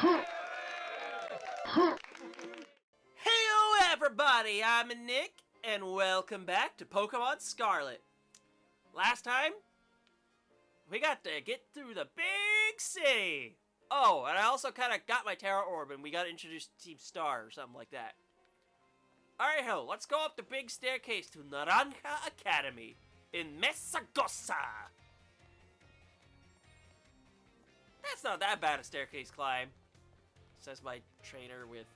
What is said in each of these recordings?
Heyo everybody, I'm Nick, and welcome back to Pokémon Scarlet. Last time, we got to get through the big city. Oh, and I also kind of got my Terra Orb, and we got introduced to Team Star or something like that. Alright, ho, let's go up the big staircase to Naranja Academy in Mesagosa. That's not that bad a staircase climb, says my trainer with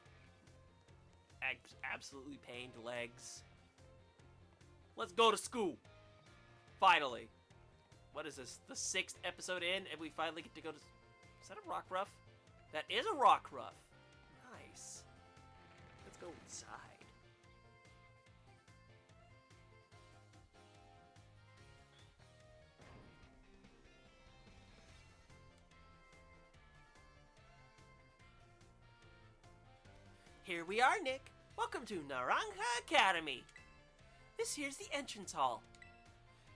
absolutely pained legs. Let's go to school. Finally. What is this? The 6th episode in, and we finally get to go to... Is that a Rockruff? That is a Rockruff. Nice. Let's go inside. Here we are, Nick. Welcome to Naranja Academy. This here's the entrance hall.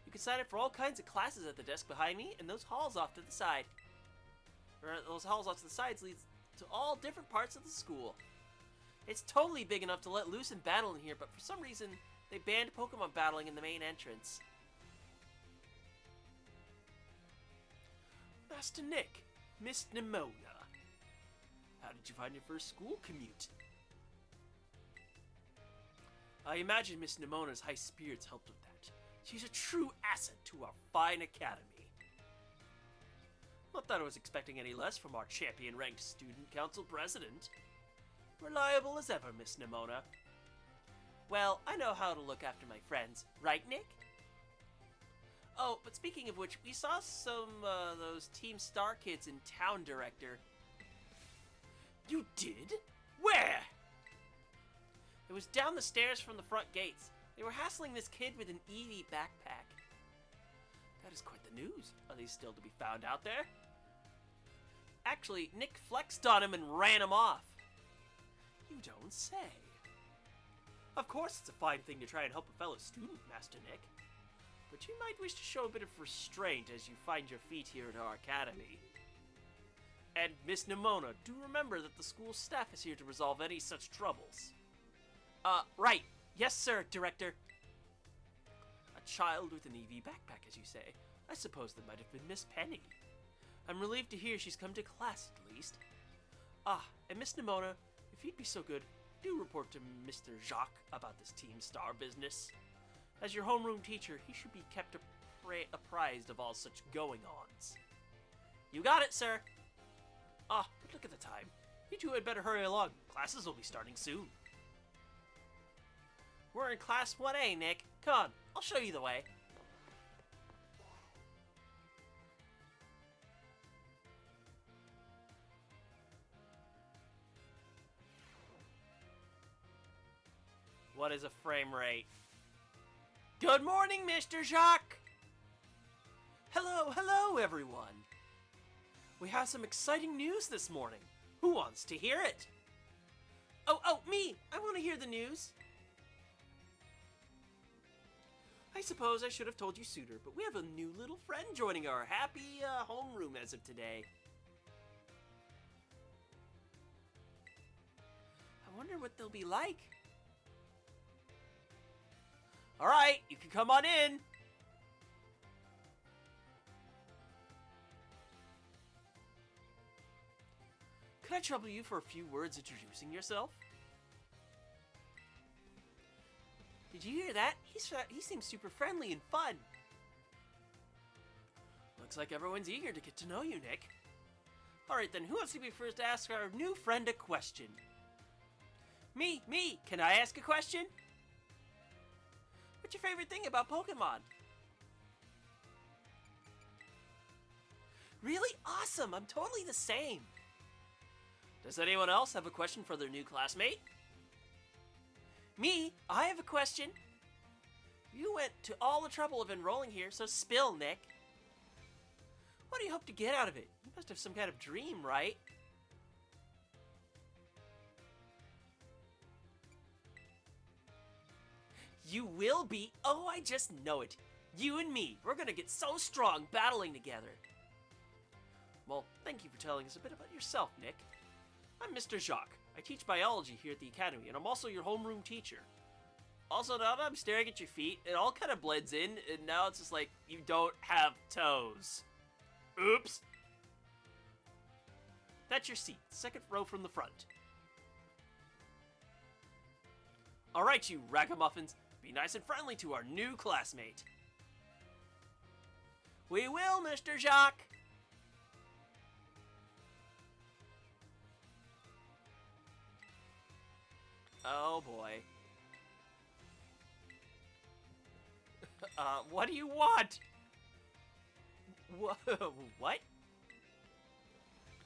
You can sign up for all kinds of classes at the desk behind me, and those halls off to the side. Those halls off to the sides leads to all different parts of the school. It's totally big enough to let loose and battle in here, but for some reason, they banned Pokemon battling in the main entrance. Master Nick, Miss Nimona. How did you find your first school commute? I imagine Miss Nimona's high spirits helped with that. She's a true asset to our fine academy. Not that I was expecting any less from our champion-ranked student council president. Reliable as ever, Miss Nimona. Well, I know how to look after my friends, right, Nick? Oh, but speaking of which, we saw some, those Team Star kids in Town Director. You did? Where? It was down the stairs from the front gates. They were hassling this kid with an Eevee backpack. That is quite the news. Are they still to be found out there? Actually, Nick flexed on him and ran him off. You don't say. Of course it's a fine thing to try and help a fellow student, Master Nick. But you might wish to show a bit of restraint as you find your feet here at our academy. And Miss Nimona, do remember that the school staff is here to resolve any such troubles. Right. Yes, sir, Director. A child with an Eevee backpack, as you say. I suppose that might have been Miss Penny. I'm relieved to hear she's come to class, at least. Ah, and Miss Nimona, if you'd be so good, do report to Mr. Jacques about this Team Star business. As your homeroom teacher, he should be kept apprised of all such going-ons. You got it, sir. Ah, but look at the time. You two had better hurry along. Classes will be starting soon. We're in Class 1A, Nick. Come on, I'll show you the way. What is a frame rate? Good morning, Mr. Jacques! Hello, everyone. We have some exciting news this morning. Who wants to hear it? Oh, me! I want to hear the news. I suppose I should have told you sooner, but we have a new little friend joining our happy homeroom as of today. I wonder what they'll be like. Alright, you can come on in. Could I trouble you for a few words introducing yourself? Did you hear that? He seems super friendly and fun. Looks like everyone's eager to get to know you, Nick. Alright then, who wants to be first to ask our new friend a question? Me! Can I ask a question? What's your favorite thing about Pokemon? Really? Awesome! I'm totally the same! Does anyone else have a question for their new classmate? Me? I have a question. You went to all the trouble of enrolling here, so spill, Nick. What do you hope to get out of it? You must have some kind of dream, right? You will be? Oh, I just know it. You and me, we're gonna get so strong battling together. Well, thank you for telling us a bit about yourself, Nick. I'm Mr. Jacques. I teach biology here at the academy, and I'm also your homeroom teacher. Also, now that I'm staring at your feet, it all kind of blends in, and now it's just like, you don't have toes. Oops. That's your seat, second row from the front. Alright, you ragamuffins, be nice and friendly to our new classmate. We will, Mr. Jacques. Oh boy. What do you want? What?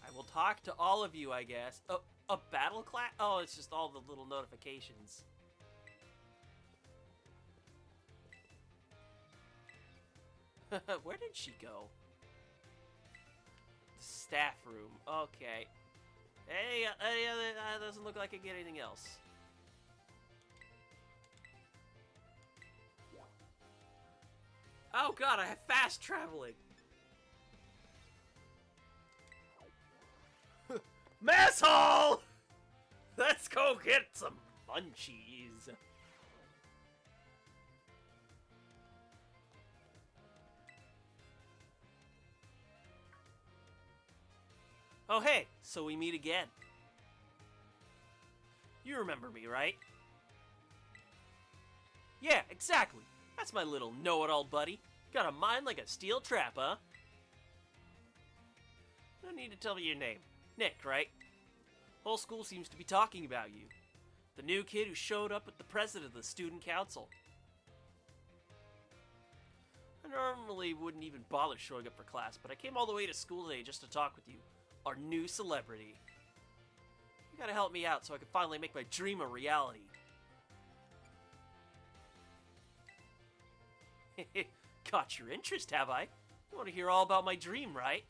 I will talk to all of you, I guess. Oh, a battle class? Oh, it's just all the little notifications. Where did she go? The staff room. Okay. Hey, doesn't look like I get anything else. Oh god, I have fast traveling. Mess hall! Let's go get some munchies. Oh hey, so we meet again. You remember me, right? Yeah, exactly. That's my little know-it-all buddy. Got a mind like a steel trap, huh? No need to tell me your name. Nick, right? Whole school seems to be talking about you. The new kid who showed up with the president of the student council. I normally wouldn't even bother showing up for class, but I came all the way to school today just to talk with you. Our new celebrity. You gotta help me out so I can finally make my dream a reality. Caught your interest, have I? You want to hear all about my dream, right?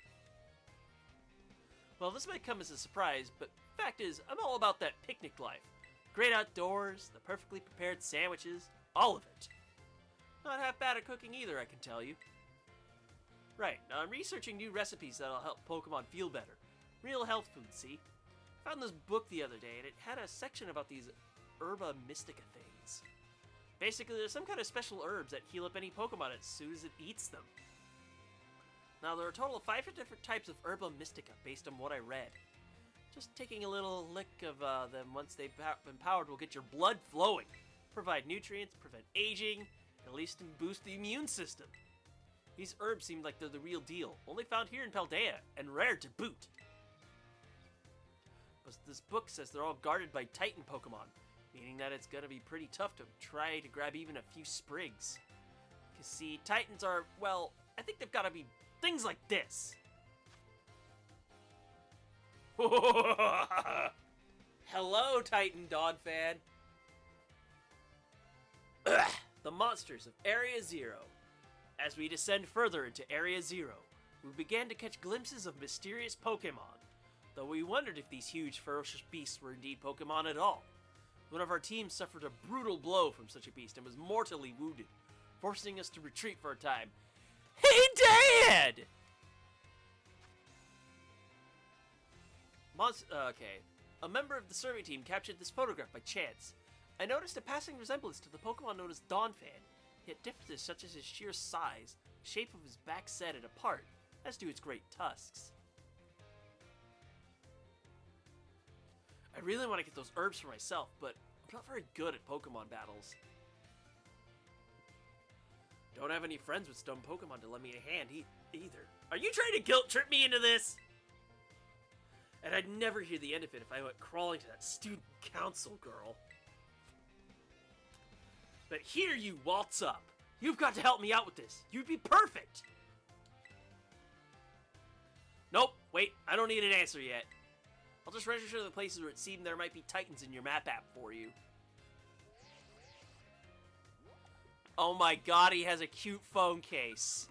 Well, this might come as a surprise, but fact is, I'm all about that picnic life. Great outdoors, the perfectly prepared sandwiches, all of it. Not half bad at cooking either, I can tell you. Right, now I'm researching new recipes that'll help Pokemon feel better. Real health food, see? Found this book the other day, and it had a section about these Herba Mystica things. Basically, there's some kind of special herbs that heal up any Pokemon as soon as it eats them. Now, there are a total of 5 different types of Herba Mystica based on what I read. Just taking a little lick of them once they've been powered will get your blood flowing, provide nutrients, prevent aging, and at least boost the immune system. These herbs seem like they're the real deal, only found here in Paldea, and rare to boot. But this book says they're all guarded by Titan Pokemon, meaning that it's gonna be pretty tough to try to grab even a few sprigs. Cause see, Titans are, well, I think they've gotta be things like this. Hello, Titan Dog fan. The monsters of Area Zero. As we descend further into Area Zero, we began to catch glimpses of mysterious Pokemon, though we wondered if these huge, ferocious beasts were indeed Pokemon at all. One of our teams suffered a brutal blow from such a beast and was mortally wounded, forcing us to retreat for a time. Hey, Dad! Okay. A member of the survey team captured this photograph by chance. I noticed a passing resemblance to the Pokemon known as Donphan, yet differences such as his sheer size, shape of his back set it apart, as do its great tusks. I really want to get those herbs for myself, but I'm not very good at Pokemon battles. Don't have any friends with stone Pokemon to lend me a hand either. Are you trying to guilt trip me into this? And I'd never hear the end of it if I went crawling to that student council girl. But here you waltz up. You've got to help me out with this. You'd be perfect. Nope, wait, I don't need an answer yet. I'll just register the places where it seemed there might be Titans in your map app for you. Oh my god, he has a cute phone case.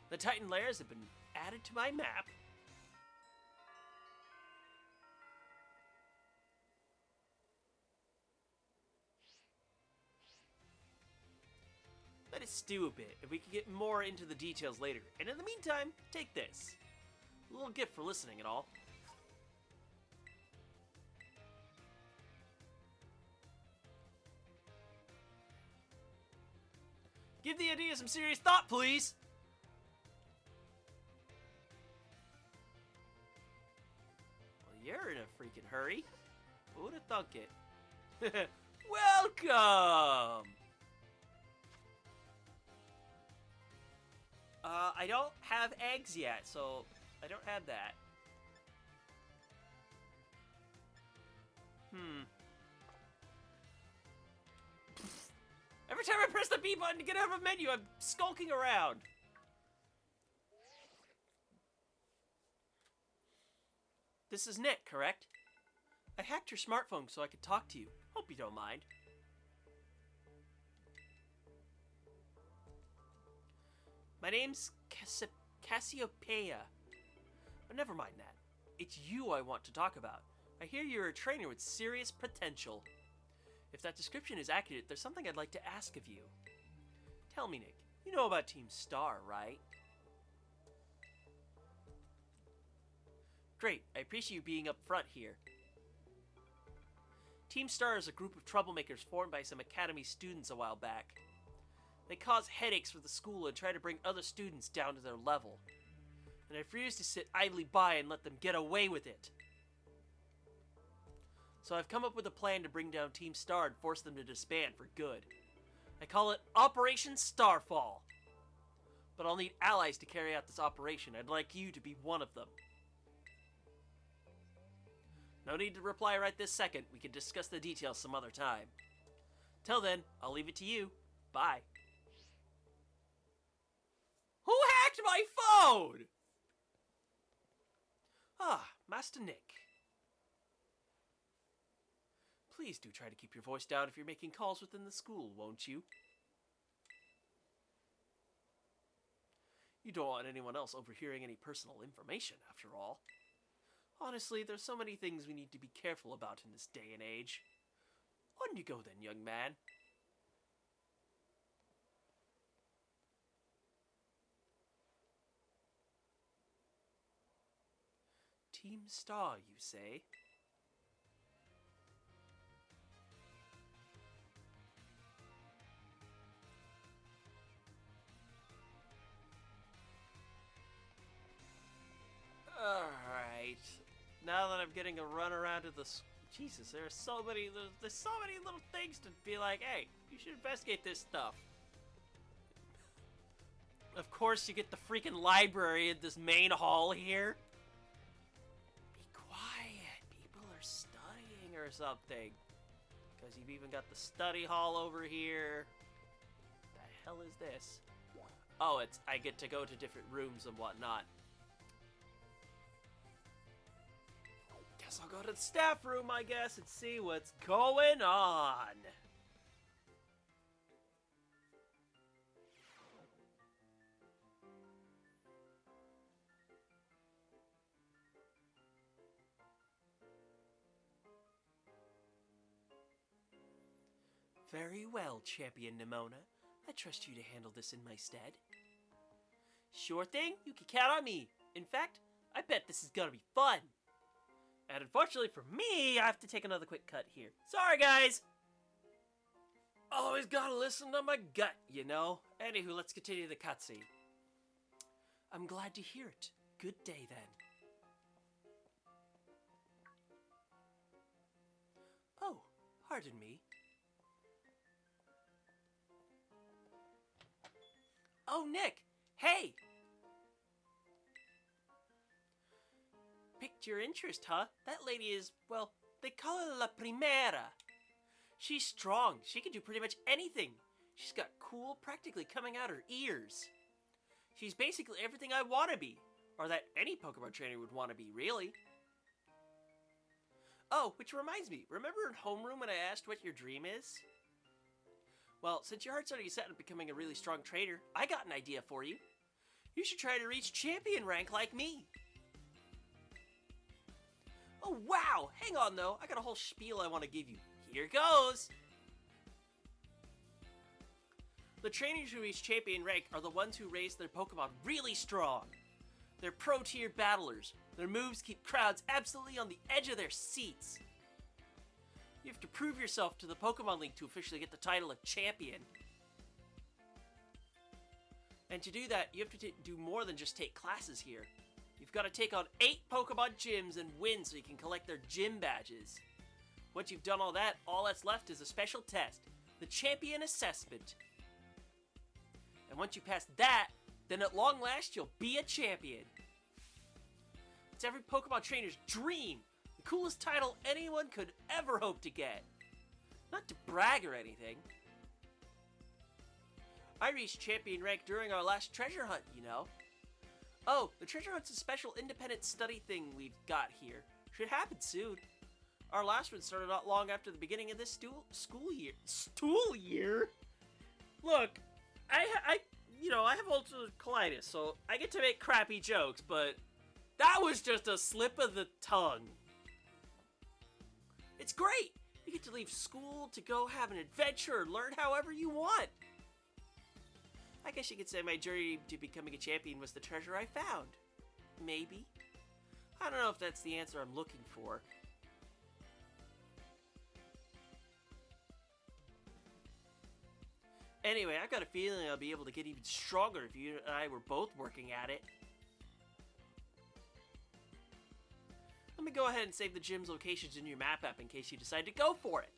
The Titan lairs have been added to my map. Let it stew a bit, and we can get more into the details later. And in the meantime, take this. A little gift for listening and all. Give the idea some serious thought, please! Well, you're in a freaking hurry. Who'd have thunk it? Welcome! I don't have eggs yet, so I don't have that. Every time I press the B button to get out of a menu, I'm skulking around. This is Nick, correct? I hacked your smartphone so I could talk to you. Hope you don't mind. My name's Cassiopeia. But never mind that. It's you I want to talk about. I hear you're a trainer with serious potential. If that description is accurate, there's something I'd like to ask of you. Tell me, Nick, you know about Team Star, right? Great, I appreciate you being up front here. Team Star is a group of troublemakers formed by some Academy students a while back. They cause headaches for the school and try to bring other students down to their level. And I refuse to sit idly by and let them get away with it. So I've come up with a plan to bring down Team Star and force them to disband for good. I call it Operation Starfall. But I'll need allies to carry out this operation. I'd like you to be one of them. No need to reply right this second. We can discuss the details some other time. Till then, I'll leave it to you. Bye. Who hacked my phone? Ah, Master Nick. Please do try to keep your voice down if you're making calls within the school, won't you? You don't want anyone else overhearing any personal information, after all. Honestly, there's so many things we need to be careful about in this day and age. On you go then, young man. Team Star, you say? Alright. Now that I'm getting a run around to the... Jesus, there's so many little things to be like, hey, you should investigate this stuff. Of course, you get the freaking library in this main hall here. Be quiet. People are studying or something. Because you've even got the study hall over here. What the hell is this? Oh, it's I get to go to different rooms and whatnot. Guess I'll go to the staff room, I guess, and see what's going on. Very well, Champion Nimona. I trust you to handle this in my stead. Sure thing, you can count on me. In fact, I bet this is gonna be fun. And unfortunately for me, I have to take another quick cut here. Sorry, guys! Always gotta listen to my gut, you know? Anywho, let's continue the cutscene. I'm glad to hear it. Good day, then. Oh, pardon me. Oh, Nick! Hey! Piqued your interest, huh? That lady is, well, they call her La Primera. She's strong. She can do pretty much anything. She's got cool practically coming out her ears. She's basically everything I want to be. Or that any Pokemon trainer would want to be, really. Oh, which reminds me. Remember in homeroom when I asked what your dream is? Well, since your heart's already set on becoming a really strong trainer, I got an idea for you. You should try to reach champion rank like me. Oh, wow! Hang on, though. I got a whole spiel I want to give you. Here goes! The trainers who reach champion rank are the ones who raise their Pokemon really strong. They're pro-tier battlers. Their moves keep crowds absolutely on the edge of their seats. You have to prove yourself to the Pokemon League to officially get the title of champion. And to do that, you have to do more than just take classes here. You've got to take on 8 Pokemon gyms and win so you can collect their gym badges. Once you've done all that, all that's left is a special test, the Champion Assessment. And once you pass that, then at long last you'll be a champion. It's every Pokemon trainer's dream, the coolest title anyone could ever hope to get. Not to brag or anything. I reached champion rank during our last treasure hunt, you know. Oh, the treasure hunt's a special independent study thing we've got here. Should happen soon. Our last one started not long after the beginning of this school year. Stool year? Look, I have ulcerative colitis, so I get to make crappy jokes, but that was just a slip of the tongue. It's great. You get to leave school to go have an adventure or learn however you want. I guess you could say my journey to becoming a champion was the treasure I found. Maybe. I don't know if that's the answer I'm looking for. Anyway, I've got a feeling I'll be able to get even stronger if you and I were both working at it. Let me go ahead and save the gym's locations in your map app in case you decide to go for it.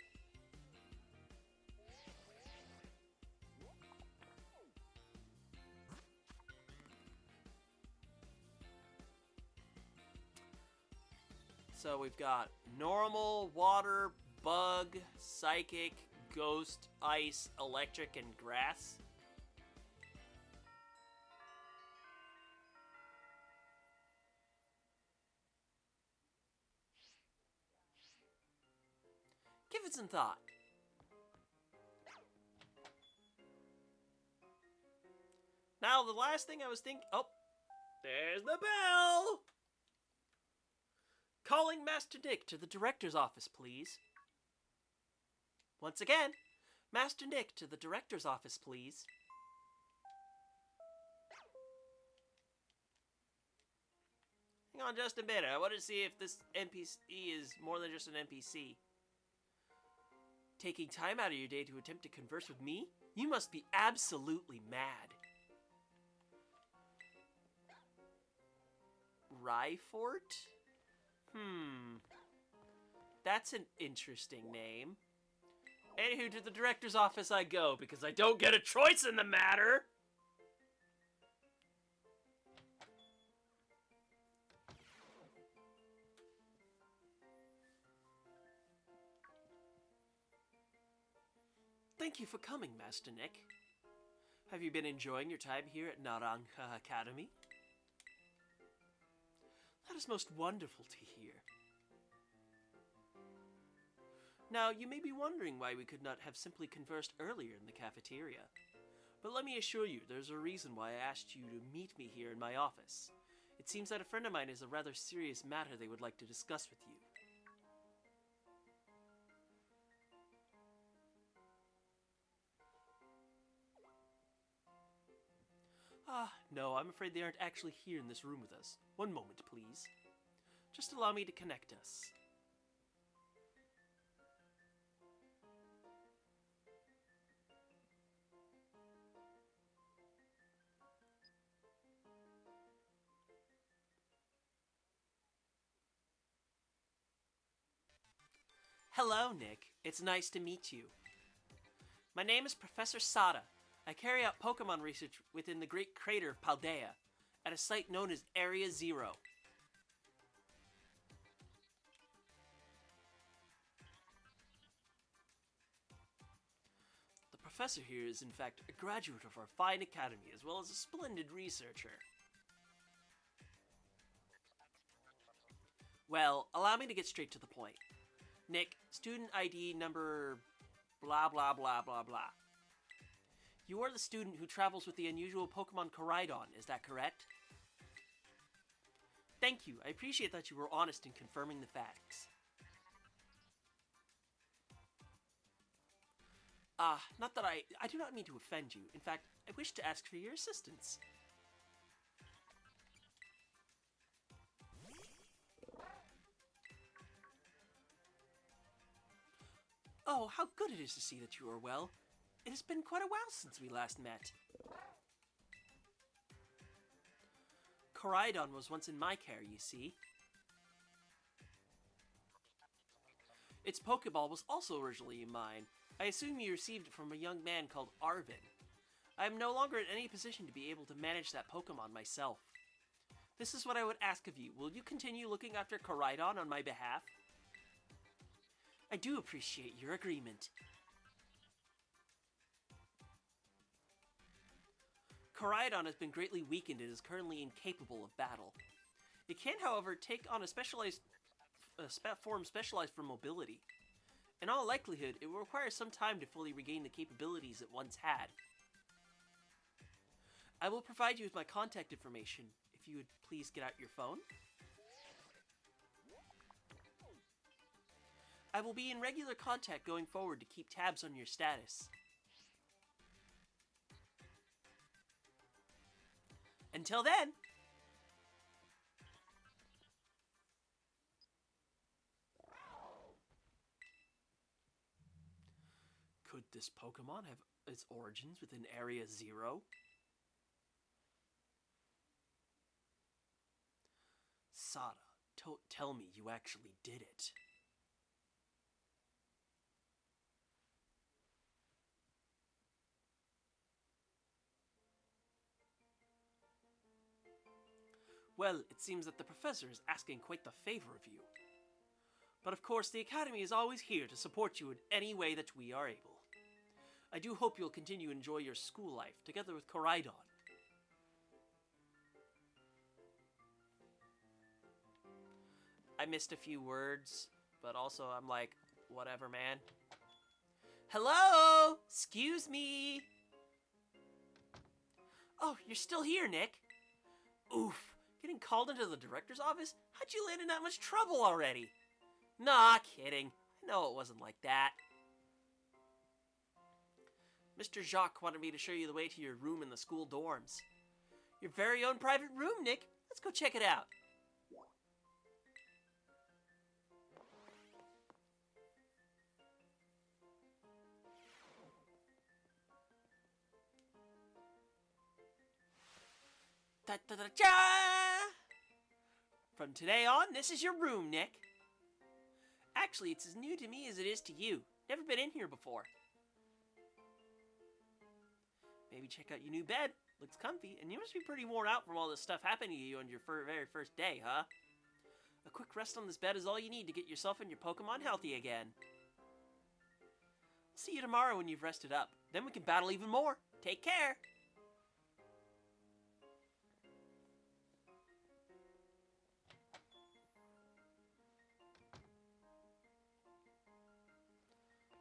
So we've got normal, water, bug, psychic, ghost, ice, electric, and grass. Give it some thought. Now, the last thing I was thinking... Oh, there's the bell! Calling Master Nick to the director's office, please. Once again, Master Nick to the director's office, please. Hang on just a minute. I want to see if this NPC is more than just an NPC. Taking time out of your day to attempt to converse with me? You must be absolutely mad. Ryfort? That's an interesting name. Anywho, to the director's office I go, because I don't get a choice in the matter! Thank you for coming, Master Nick. Have you been enjoying your time here at Naranja Academy? That is most wonderful to hear. Now, you may be wondering why we could not have simply conversed earlier in the cafeteria. But let me assure you, there's a reason why I asked you to meet me here in my office. It seems that a friend of mine has a rather serious matter they would like to discuss with you. No, I'm afraid they aren't actually here in this room with us. One moment, please. Just allow me to connect us. Hello, Nick. It's nice to meet you. My name is Professor Sada. I carry out Pokemon research within the Great Crater of Paldea, at a site known as Area Zero. The professor here is in fact a graduate of our fine academy, as well as a splendid researcher. Well, allow me to get straight to the point. Nick, student ID number blah blah blah blah blah. You are the student who travels with the unusual Pokemon Koraidon, is that correct? Thank you. I appreciate that you were honest in confirming the facts. Not that I do not mean to offend you. In fact, I wish to ask for your assistance. Oh, how good it is to see that you are well. It has been quite a while since we last met. Koraidon was once in my care, you see. Its Pokeball was also originally mine. I assume you received it from a young man called Arvin. I am no longer in any position to be able to manage that Pokemon myself. This is what I would ask of you. Will you continue looking after Koraidon on my behalf? I do appreciate your agreement. Koraidon has been greatly weakened and is currently incapable of battle. It can, however, take on a form specialized for mobility. In all likelihood, it will require some time to fully regain the capabilities it once had. I will provide you with my contact information, if you would please get out your phone. I will be in regular contact going forward to keep tabs on your status. Until then! Could this Pokemon have its origins within Area 0? Sada, tell me you actually did it. Well, it seems that the professor is asking quite the favor of you. But of course, the Academy is always here to support you in any way that we are able. I do hope you'll continue to enjoy your school life together with Koraidon. I missed a few words, but also I'm like, whatever, man. Hello? Excuse me? Oh, you're still here, Nick. Oof. Getting called into the director's office? How'd you land in that much trouble already? Nah, kidding. I know it wasn't like that. Mr. Jacques wanted me to show you the way to your room in the school dorms. Your very own private room, Nick. Let's go check it out. Ta-da-da-cha! From today on, this is your room, Nick. Actually, it's as new to me as it is to you. Never been in here before. Maybe check out your new bed. Looks comfy, and you must be pretty worn out from all this stuff happening to you on your very first day, huh? A quick rest on this bed is all you need to get yourself and your Pokemon healthy again. I'll see you tomorrow when you've rested up. Then we can battle even more. Take care!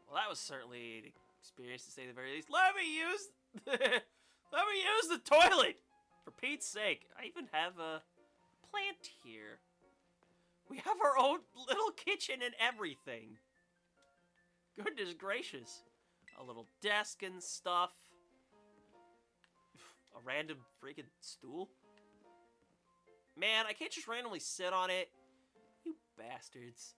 Well, that was certainly an experience to say the very least. Let me use the toilet! For Pete's sake. I even have a plant here. We have our own little kitchen and everything. Goodness gracious. A little desk and stuff. A random freaking stool. Man, I can't just randomly sit on it. You bastards.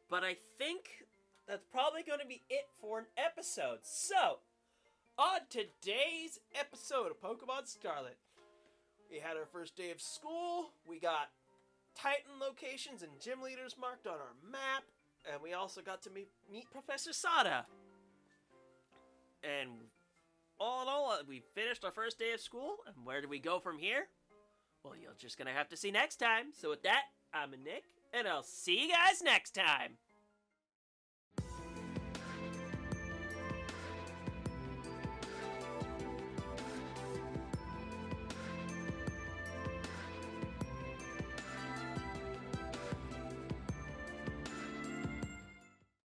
But I think that's probably going to be it for an episode. So, on today's episode of Pokemon Scarlet, we had our first day of school. We got Titan locations and gym leaders marked on our map. And we also got to meet Professor Sada. And all in all, we finished our first day of school. And where do we go from here? Well, you're just going to have to see next time. So with that, I'm Nick, and I'll see you guys next time.